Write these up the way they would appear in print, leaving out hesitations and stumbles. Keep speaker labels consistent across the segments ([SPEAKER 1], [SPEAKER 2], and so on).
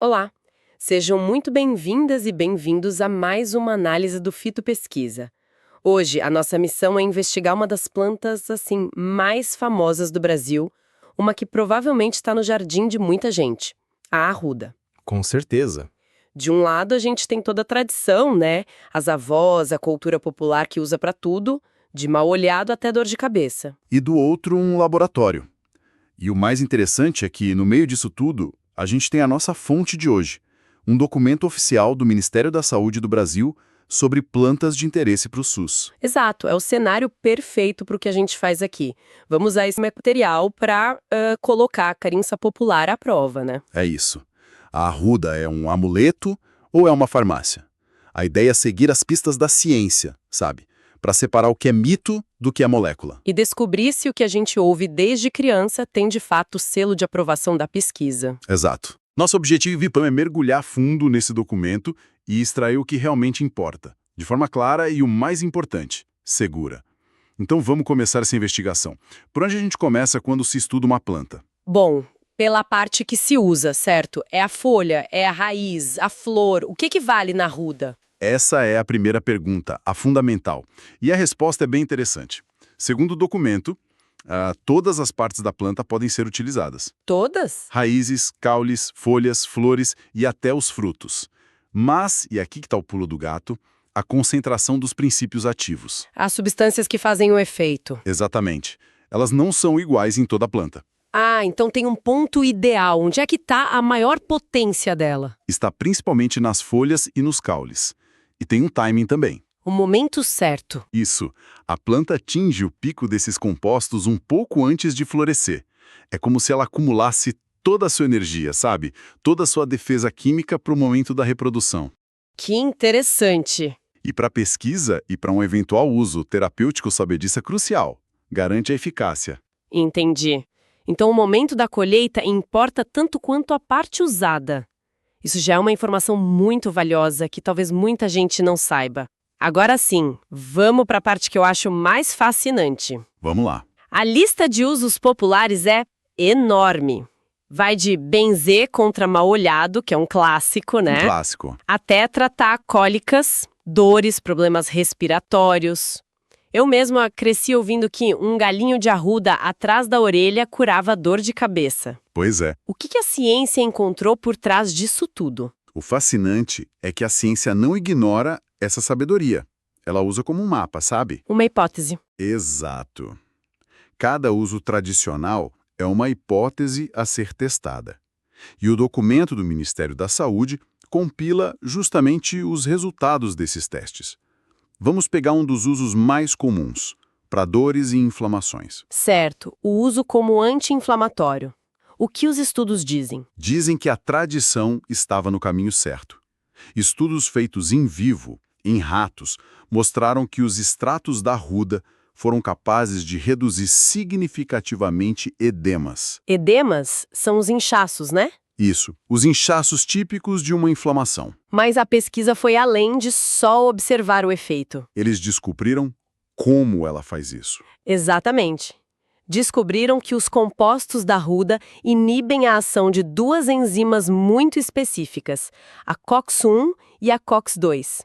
[SPEAKER 1] Olá, sejam muito bem-vindas e bem-vindos a mais uma análise do Fito Pesquisa. Hoje, a nossa missão é investigar uma das plantas, assim, mais famosas do Brasil, uma que provavelmente está no jardim de muita gente, a arruda.
[SPEAKER 2] Com certeza.
[SPEAKER 1] De um lado, a gente tem toda a tradição, né? As avós, a cultura popular que usa para tudo, de mal-olhado até dor de cabeça.
[SPEAKER 3] E do outro um laboratório. E o mais interessante é que, no meio disso tudo, a gente tem a nossa fonte de hoje, um documento oficial do Ministério da Saúde do Brasil sobre plantas de interesse para o SUS.
[SPEAKER 1] Exato, é o cenário perfeito para o que a gente faz aqui. Vamos usar esse material para colocar a crença popular à prova, né?
[SPEAKER 3] É isso. A arruda é um amuleto ou é uma farmácia? A ideia é seguir as pistas da ciência, sabe? Para separar o que é mito do que é molécula.
[SPEAKER 1] E descobrir se o que a gente ouve desde criança tem de fato o selo de aprovação da pesquisa.
[SPEAKER 3] Exato. Nosso objetivo VIPAM é mergulhar fundo nesse documento e extrair o que realmente importa, de forma clara e, o mais importante, segura. Então vamos começar essa investigação. Por onde a gente começa quando se estuda uma planta?
[SPEAKER 1] Bom, pela parte que se usa, certo? É a folha, é a raiz, a flor. O que vale na arruda?
[SPEAKER 3] Essa é a primeira pergunta, a fundamental. E a resposta é bem interessante. Segundo o documento, todas as partes da planta podem ser utilizadas.
[SPEAKER 1] Todas?
[SPEAKER 3] Raízes, caules, folhas, flores e até os frutos. Mas, e aqui que está o pulo do gato, a concentração dos princípios ativos.
[SPEAKER 1] As substâncias que fazem o efeito.
[SPEAKER 3] Exatamente. Elas não são iguais em toda a planta.
[SPEAKER 1] Ah, então tem um ponto ideal. Onde é que está a maior potência dela?
[SPEAKER 3] Está principalmente nas folhas e nos caules. E tem um timing também.
[SPEAKER 1] O momento certo.
[SPEAKER 3] Isso. A planta atinge o pico desses compostos um pouco antes de florescer. É como se ela acumulasse toda a sua energia, sabe? Toda a sua defesa química para o momento da reprodução.
[SPEAKER 1] Que interessante.
[SPEAKER 3] E para pesquisa e para um eventual uso terapêutico, saber disso é crucial. Garante a eficácia.
[SPEAKER 1] Entendi. Então o momento da colheita importa tanto quanto a parte usada. Isso já é uma informação muito valiosa que talvez muita gente não saiba. Agora sim, vamos para a parte que eu acho mais fascinante.
[SPEAKER 3] Vamos lá.
[SPEAKER 1] A lista de usos populares é enorme. Vai de benzer contra mal-olhado, que é um clássico, né?
[SPEAKER 3] Um clássico.
[SPEAKER 1] Até tratar cólicas, dores, problemas respiratórios. Eu mesma cresci ouvindo que um galinho de arruda atrás da orelha curava dor de cabeça.
[SPEAKER 3] Pois é.
[SPEAKER 1] O que a ciência encontrou por trás disso tudo?
[SPEAKER 3] O fascinante é que a ciência não ignora essa sabedoria. Ela usa como um mapa, sabe?
[SPEAKER 1] Uma hipótese.
[SPEAKER 3] Exato. Cada uso tradicional é uma hipótese a ser testada. E o documento do Ministério da Saúde compila justamente os resultados desses testes. Vamos pegar um dos usos mais comuns, para dores e inflamações.
[SPEAKER 1] Certo, o uso como anti-inflamatório. O que os estudos dizem?
[SPEAKER 3] Dizem que a tradição estava no caminho certo. Estudos feitos em vivo, em ratos, mostraram que os extratos da arruda foram capazes de reduzir significativamente edemas.
[SPEAKER 1] Edemas são os inchaços, né?
[SPEAKER 3] Isso, os inchaços típicos de uma inflamação.
[SPEAKER 1] Mas a pesquisa foi além de só observar o efeito.
[SPEAKER 3] Eles descobriram como ela faz isso.
[SPEAKER 1] Exatamente. Descobriram que os compostos da arruda inibem a ação de duas enzimas muito específicas, a COX-1 e a COX-2.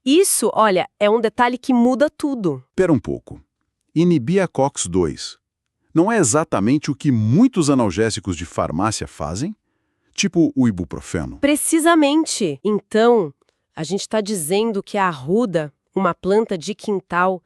[SPEAKER 1] Isso, olha, é um detalhe que muda tudo.
[SPEAKER 3] Espera um pouco. Inibir a COX-2 não é exatamente o que muitos analgésicos de farmácia fazem? Tipo o ibuprofeno.
[SPEAKER 1] Precisamente. Então, a gente está dizendo que a arruda, uma planta de quintal,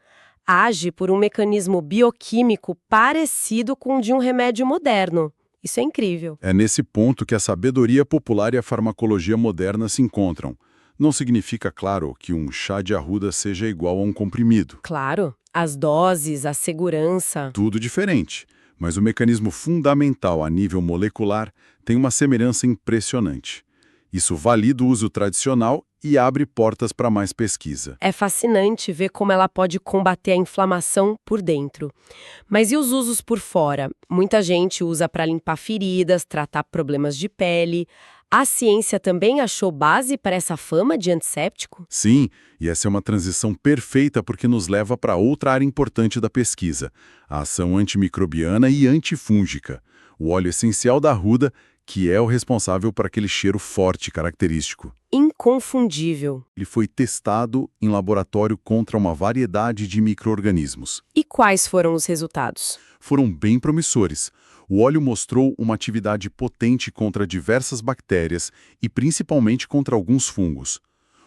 [SPEAKER 1] age por um mecanismo bioquímico parecido com o de um remédio moderno. Isso é incrível.
[SPEAKER 3] É nesse ponto que a sabedoria popular e a farmacologia moderna se encontram. Não significa, claro, que um chá de arruda seja igual a um comprimido.
[SPEAKER 1] Claro, as doses, a segurança.
[SPEAKER 3] Tudo diferente. Mas o mecanismo fundamental a nível molecular tem uma semelhança impressionante. Isso valida o uso tradicional e abre portas para mais pesquisa.
[SPEAKER 1] É fascinante ver como ela pode combater a inflamação por dentro. Mas e os usos por fora? Muita gente usa para limpar feridas, tratar problemas de pele. A ciência também achou base para essa fama de antisséptico?
[SPEAKER 3] Sim, e essa é uma transição perfeita porque nos leva para outra área importante da pesquisa, a ação antimicrobiana e antifúngica. O óleo essencial da arruda, que é o responsável por aquele cheiro forte característico.
[SPEAKER 1] Inconfundível.
[SPEAKER 3] Ele foi testado em laboratório contra uma variedade de micro-organismos.
[SPEAKER 1] E quais foram os resultados?
[SPEAKER 3] Foram bem promissores. O óleo mostrou uma atividade potente contra diversas bactérias e principalmente contra alguns fungos.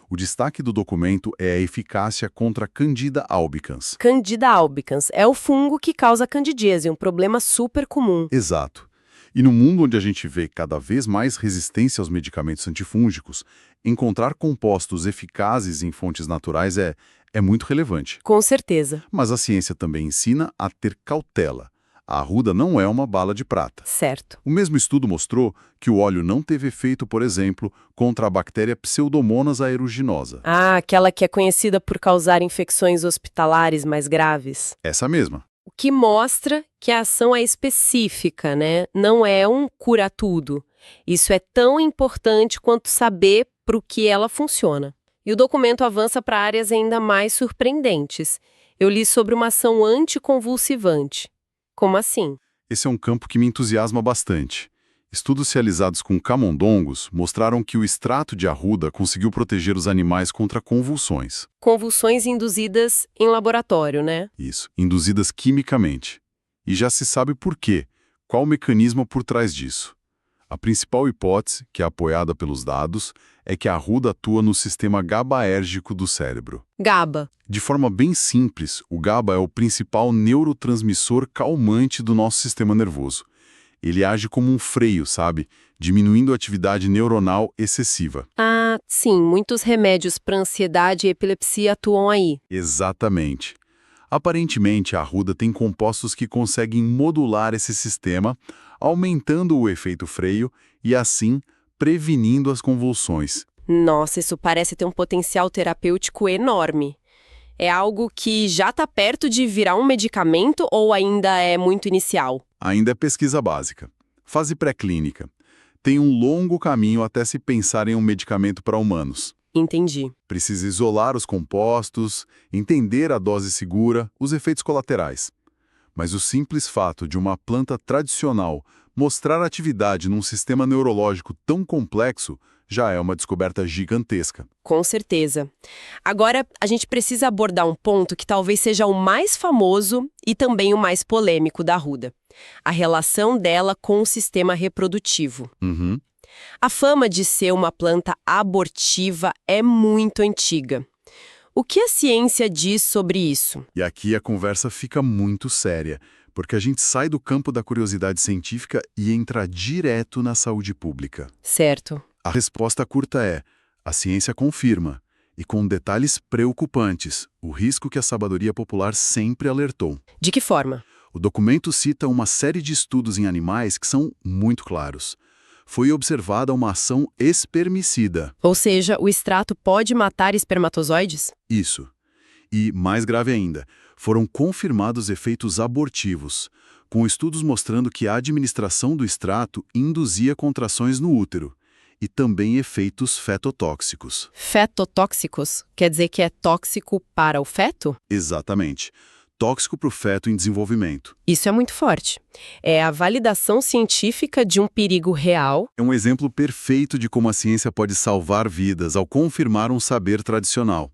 [SPEAKER 3] O destaque do documento é a eficácia contra Candida albicans.
[SPEAKER 1] Candida albicans é o fungo que causa candidíase, um problema super comum.
[SPEAKER 3] Exato. E no mundo onde a gente vê cada vez mais resistência aos medicamentos antifúngicos, encontrar compostos eficazes em fontes naturais é muito relevante.
[SPEAKER 1] Com certeza.
[SPEAKER 3] Mas a ciência também ensina a ter cautela. A arruda não é uma bala de prata.
[SPEAKER 1] Certo.
[SPEAKER 3] O mesmo estudo mostrou que o óleo não teve efeito, por exemplo, contra a bactéria Pseudomonas aeruginosa.
[SPEAKER 1] Ah, aquela que é conhecida por causar infecções hospitalares mais graves.
[SPEAKER 3] Essa mesma.
[SPEAKER 1] O que mostra que a ação é específica, né? Não é um cura-tudo. Isso é tão importante quanto saber para o que ela funciona. E o documento avança para áreas ainda mais surpreendentes. Eu li sobre uma ação anticonvulsivante. Como assim?
[SPEAKER 3] Esse é um campo que me entusiasma bastante. Estudos realizados com camundongos mostraram que o extrato de arruda conseguiu proteger os animais contra convulsões.
[SPEAKER 1] Convulsões induzidas em laboratório, né?
[SPEAKER 3] Isso, induzidas quimicamente. E já se sabe por quê, qual o mecanismo por trás disso. A principal hipótese, que é apoiada pelos dados, é que a arruda atua no sistema GABAérgico do cérebro.
[SPEAKER 1] GABA.
[SPEAKER 3] De forma bem simples, o GABA é o principal neurotransmissor calmante do nosso sistema nervoso. Ele age como um freio, sabe? Diminuindo a atividade neuronal excessiva.
[SPEAKER 1] Ah, sim, muitos remédios para ansiedade e epilepsia atuam aí.
[SPEAKER 3] Exatamente. Aparentemente, a arruda tem compostos que conseguem modular esse sistema, aumentando o efeito freio e, assim, prevenindo as convulsões.
[SPEAKER 1] Nossa, isso parece ter um potencial terapêutico enorme. É algo que já está perto de virar um medicamento ou ainda é muito inicial?
[SPEAKER 3] Ainda é pesquisa básica. Fase pré-clínica. Tem um longo caminho até se pensar em um medicamento para humanos.
[SPEAKER 1] Entendi.
[SPEAKER 3] Precisa isolar os compostos, entender a dose segura, os efeitos colaterais. Mas o simples fato de uma planta tradicional mostrar atividade num sistema neurológico tão complexo já é uma descoberta gigantesca.
[SPEAKER 1] Com certeza. Agora, a gente precisa abordar um ponto que talvez seja o mais famoso e também o mais polêmico da arruda. A relação dela com o sistema reprodutivo.
[SPEAKER 3] Uhum.
[SPEAKER 1] A fama de ser uma planta abortiva é muito antiga. O que a ciência diz sobre isso?
[SPEAKER 3] E aqui a conversa fica muito séria, porque a gente sai do campo da curiosidade científica e entra direto na saúde pública.
[SPEAKER 1] Certo.
[SPEAKER 3] A resposta curta é: a ciência confirma, e com detalhes preocupantes, o risco que a sabedoria popular sempre alertou.
[SPEAKER 1] De que forma?
[SPEAKER 3] O documento cita uma série de estudos em animais que são muito claros. Foi observada uma ação espermicida.
[SPEAKER 1] Ou seja, o extrato pode matar espermatozoides?
[SPEAKER 3] Isso. E, mais grave ainda, foram confirmados efeitos abortivos, com estudos mostrando que a administração do extrato induzia contrações no útero, e também efeitos fetotóxicos.
[SPEAKER 1] Fetotóxicos? Quer dizer que é tóxico para o feto?
[SPEAKER 3] Exatamente. Tóxico para o feto em desenvolvimento.
[SPEAKER 1] Isso é muito forte. É a validação científica de um perigo real.
[SPEAKER 3] É um exemplo perfeito de como a ciência pode salvar vidas ao confirmar um saber tradicional.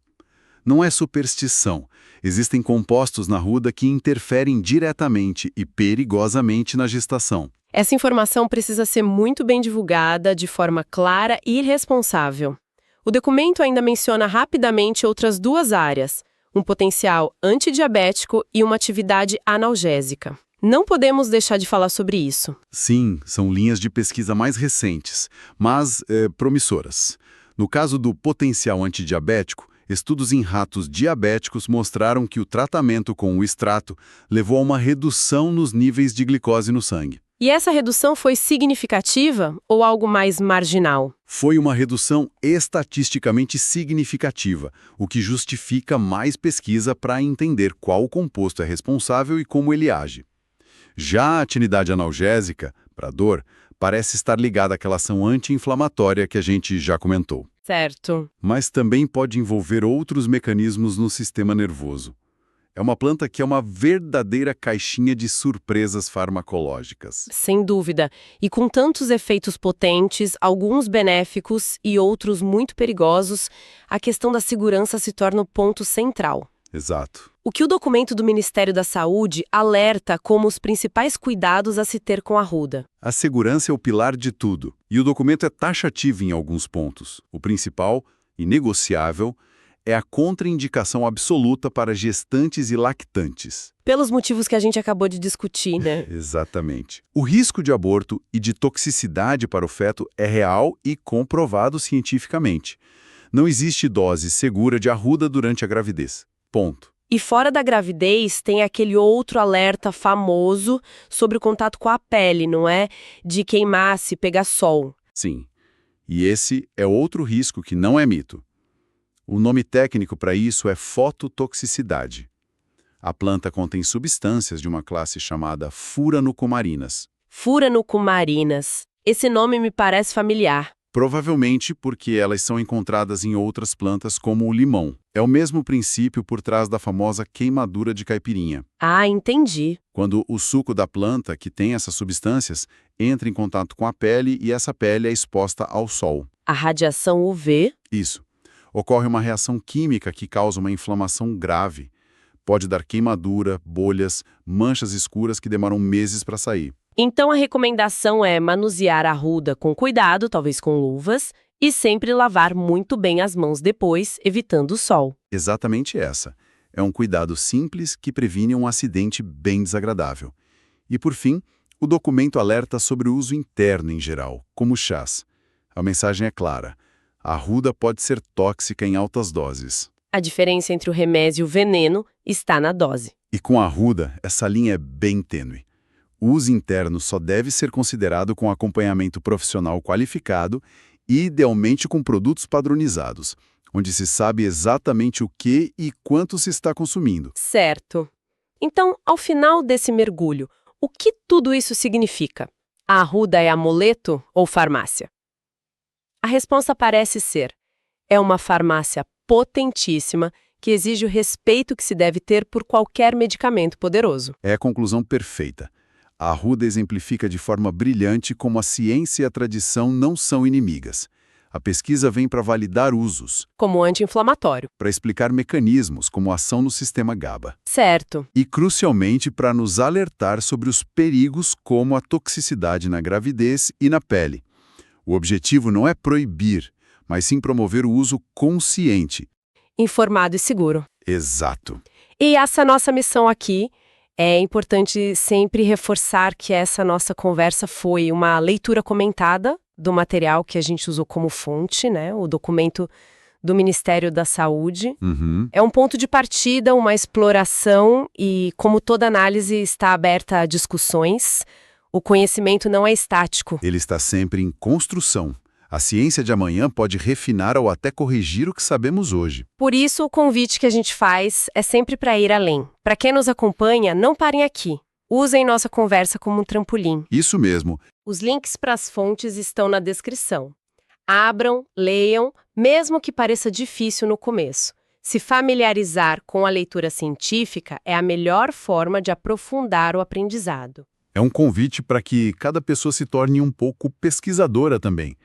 [SPEAKER 3] Não é superstição. Existem compostos na arruda que interferem diretamente e perigosamente na gestação.
[SPEAKER 1] Essa informação precisa ser muito bem divulgada, de forma clara e responsável. O documento ainda menciona rapidamente outras duas áreas: um potencial antidiabético e uma atividade analgésica. Não podemos deixar de falar sobre isso.
[SPEAKER 3] Sim, são linhas de pesquisa mais recentes, mas promissoras. No caso do potencial antidiabético, estudos em ratos diabéticos mostraram que o tratamento com o extrato levou a uma redução nos níveis de glicose no sangue.
[SPEAKER 1] E essa redução foi significativa ou algo mais marginal?
[SPEAKER 3] Foi uma redução estatisticamente significativa, o que justifica mais pesquisa para entender qual composto é responsável e como ele age. Já a atividade analgésica, para a dor, parece estar ligada àquela ação anti-inflamatória que a gente já comentou.
[SPEAKER 1] Certo.
[SPEAKER 3] Mas também pode envolver outros mecanismos no sistema nervoso. É uma planta que é uma verdadeira caixinha de surpresas farmacológicas.
[SPEAKER 1] Sem dúvida. E com tantos efeitos potentes, alguns benéficos e outros muito perigosos, a questão da segurança se torna o ponto central.
[SPEAKER 3] Exato.
[SPEAKER 1] O que o documento do Ministério da Saúde alerta como os principais cuidados a se ter com a arruda?
[SPEAKER 3] A segurança é o pilar de tudo, e o documento é taxativo em alguns pontos. O principal, inegociável, é a contraindicação absoluta para gestantes e lactantes.
[SPEAKER 1] Pelos motivos que a gente acabou de discutir, né?
[SPEAKER 3] Exatamente. O risco de aborto e de toxicidade para o feto é real e comprovado cientificamente. Não existe dose segura de arruda durante a gravidez. Ponto.
[SPEAKER 1] E fora da gravidez, tem aquele outro alerta famoso sobre o contato com a pele, não é? De queimar se pegar sol.
[SPEAKER 3] Sim. E esse é outro risco que não é mito. O nome técnico para isso é fototoxicidade. A planta contém substâncias de uma classe chamada furanocumarinas.
[SPEAKER 1] Furanocumarinas. Esse nome me parece familiar.
[SPEAKER 3] Provavelmente porque elas são encontradas em outras plantas como o limão. É o mesmo princípio por trás da famosa queimadura de caipirinha.
[SPEAKER 1] Ah, entendi.
[SPEAKER 3] Quando o suco da planta, que tem essas substâncias, entra em contato com a pele e essa pele é exposta ao sol.
[SPEAKER 1] A radiação UV?
[SPEAKER 3] Isso. Ocorre uma reação química que causa uma inflamação grave. Pode dar queimadura, bolhas, manchas escuras que demoram meses para sair.
[SPEAKER 1] Então a recomendação é manusear a arruda com cuidado, talvez com luvas, e sempre lavar muito bem as mãos depois, evitando o sol.
[SPEAKER 3] Exatamente essa. É um cuidado simples que previne um acidente bem desagradável. E por fim, o documento alerta sobre o uso interno em geral, como chás. A mensagem é clara. A arruda pode ser tóxica em altas doses.
[SPEAKER 1] A diferença entre o remédio e o veneno está na dose.
[SPEAKER 3] E com a arruda, essa linha é bem tênue. O uso interno só deve ser considerado com acompanhamento profissional qualificado e, idealmente, com produtos padronizados, onde se sabe exatamente o que e quanto se está consumindo.
[SPEAKER 1] Certo. Então, ao final desse mergulho, o que tudo isso significa? A arruda é amuleto ou farmácia? A resposta parece ser: é uma farmácia potentíssima que exige o respeito que se deve ter por qualquer medicamento poderoso.
[SPEAKER 3] É a conclusão perfeita. A arruda exemplifica de forma brilhante como a ciência e a tradição não são inimigas. A pesquisa vem para validar usos,
[SPEAKER 1] Como anti-inflamatório.
[SPEAKER 3] para explicar mecanismos como a ação no sistema GABA.
[SPEAKER 1] Certo.
[SPEAKER 3] E, crucialmente, para nos alertar sobre os perigos como a toxicidade na gravidez e na pele. O objetivo não é proibir, mas sim promover o uso consciente.
[SPEAKER 1] Informado e seguro.
[SPEAKER 3] Exato.
[SPEAKER 1] E essa nossa missão aqui, é importante sempre reforçar que essa nossa conversa foi uma leitura comentada do material que a gente usou como fonte, né? O documento do Ministério da Saúde. É um ponto de partida, uma exploração e, como toda análise está aberta a discussões, o conhecimento não é estático.
[SPEAKER 3] Ele está sempre em construção. A ciência de amanhã pode refinar ou até corrigir o que sabemos hoje.
[SPEAKER 1] Por isso, o convite que a gente faz é sempre para ir além. Para quem nos acompanha, não parem aqui. Usem nossa conversa como um trampolim.
[SPEAKER 3] Isso mesmo.
[SPEAKER 1] Os links para as fontes estão na descrição. Abram, leiam, mesmo que pareça difícil no começo. Se familiarizar com a leitura científica é a melhor forma de aprofundar o aprendizado.
[SPEAKER 3] É um convite para que cada pessoa se torne um pouco pesquisadora também,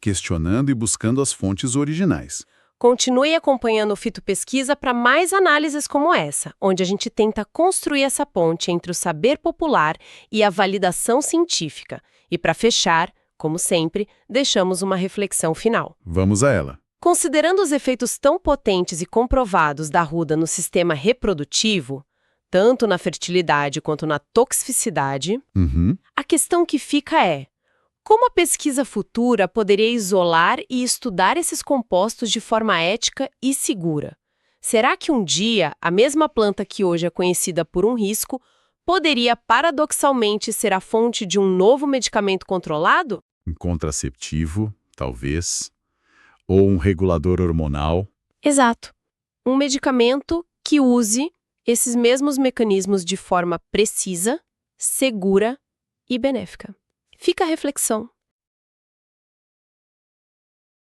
[SPEAKER 3] questionando e buscando as fontes originais.
[SPEAKER 1] Continue acompanhando o Fito Pesquisa para mais análises como essa, onde a gente tenta construir essa ponte entre o saber popular e a validação científica. E para fechar, como sempre, deixamos uma reflexão final.
[SPEAKER 3] Vamos a ela.
[SPEAKER 1] Considerando os efeitos tão potentes e comprovados da arruda no sistema reprodutivo, tanto na fertilidade quanto na toxicidade, a questão que fica é: como a pesquisa futura poderia isolar e estudar esses compostos de forma ética e segura? Será que um dia a mesma planta que hoje é conhecida por um risco poderia paradoxalmente ser a fonte de um novo medicamento controlado?
[SPEAKER 3] Um contraceptivo, talvez, ou um regulador hormonal.
[SPEAKER 1] Exato. Um medicamento que use esses mesmos mecanismos de forma precisa, segura e benéfica. Fica a reflexão.